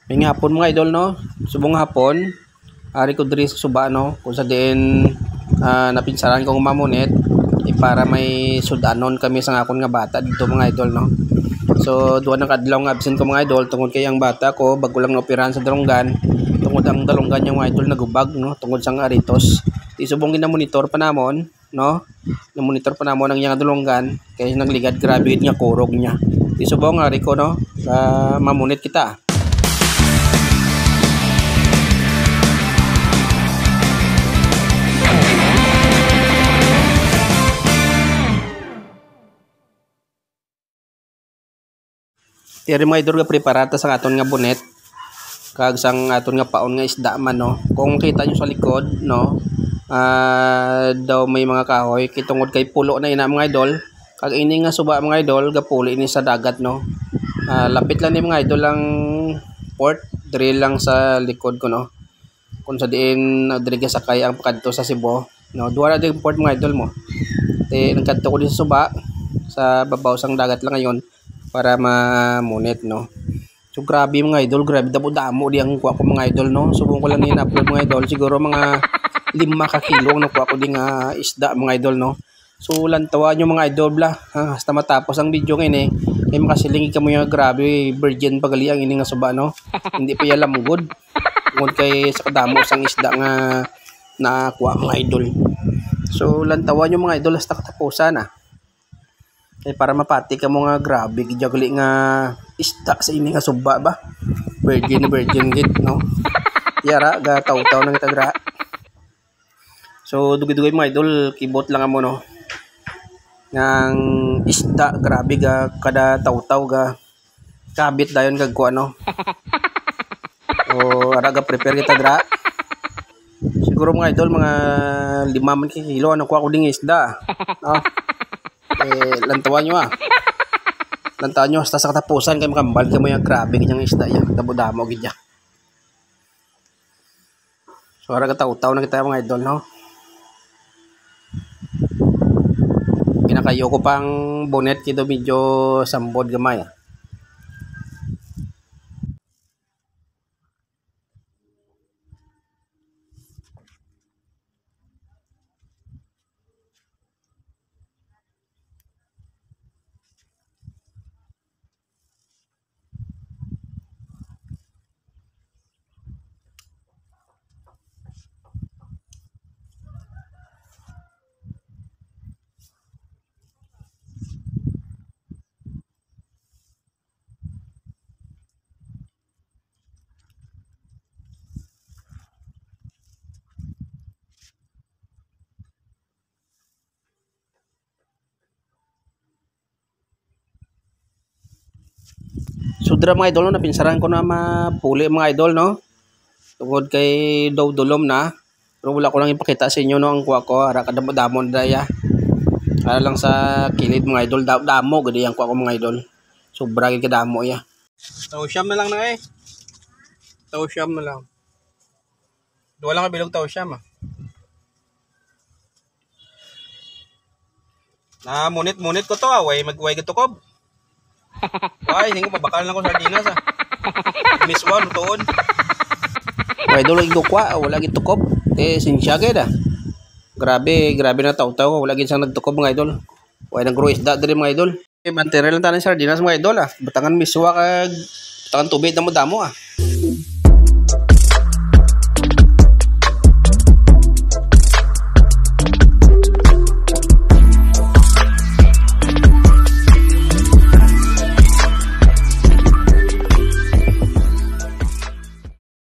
May hapon mga idol no. Subong hapon, ari ko diri sa suba no, kung sa din napinsaran kong mamunit para may sudanon kami sa akon nga bata dito mga idol no. So duha na kadlaw nga absent ko mga idol tungod kay ang bata ko bago lang naoperahan sa dalunggan. Tungod ang dalunggan yung mga idol nagubag no, tungod sa aritos. Isubong ginamonitor pa namon no. Na-monitor pa namon ang iyang dalunggan kay nagligad grabe nga kurog niya. Isubong ari ko no, mamunit kita. Tiri mga idol nga preparata sa aton nga bunet kag sang aton nga paon nga isda man no. Kung kita nyo sa likod no, daw may mga kahoy kitungod kay pulo na ina mga idol. Kag ini nga suba mga idol gapuli ini sa dagat no. Lapit lang ni mga idol ang port drill lang sa likod ko no. Kung sa diin diri sakay ang pakadto sa Cebu no. Duha na din port mga idol mo. Nagkadto ko din sa suba sa babaw sang dagat lang ngayon para mamunit no. So grabe mga idol, grabe damo di ang kuha ko mga idol no. Subong ko lang i-upload mga idol, siguro mga 5 ka kilo ang nakuha ko din nga isda mga idol no. So lantawa nyo mga idol bla, hasta matapos ang video ngayon eh makasilingi ka mo yung grabe virgin pagali ang ini nga suba no. Hindi pa yan lamugod tungod kay sa kadamo sang isda nga nakuha mga idol. So lantawa nyo mga idol hasta katapusan para mapati ka mo nga grabe gijagali nga isda sa ini nga suba ba. Virgin gid no. Yara ga taw-taw nang itagra. So dugay-dugay mga idol kibot lang mo no. Nang isda grabe ga kada taw-taw ga kabit dayon kag kuan no. O ara ga prepare kita dra. Siguro mga idol mga 5 man kilo ano kuha ko ding isda. No. Lantawan nyo lantawan nyo hasta sa katapusan kay makambal ka mo yung grabe ganyang isda yan damo-damo gidya. So ara kataw-taw na kita mga idol no. Pinakayo ko pang bonnet kito medyo sambod gamay Sudra mga idol no, napinsaran ko na mapuli mga idol no. Tungod kay daw dulom na. Pero wala ko lang ipakita sa inyo no ang kuha ko. Ara kadamo-damo na daya. Ara lang sa kilid mga idol. Damo gadi ang kuha ko mga idol. Sobra gid kadamo ya. Tausyam na lang na Tausyam na lang. Duwa lang ka bilog tausyam Na munit ko to way magway gitukob. Ay, hindi ko mabakal na ko sardinas Miswa, lutoon. May idol lagi ko kwa, wala gid tukob. Sinsya gid Grabe na taw-taw, wala gid sang nagtukob mga idol. Way naggrow isda diri mga idol. Material lang tanan sardinas mga idol Batangan miswa kag batangan tubig damo-damo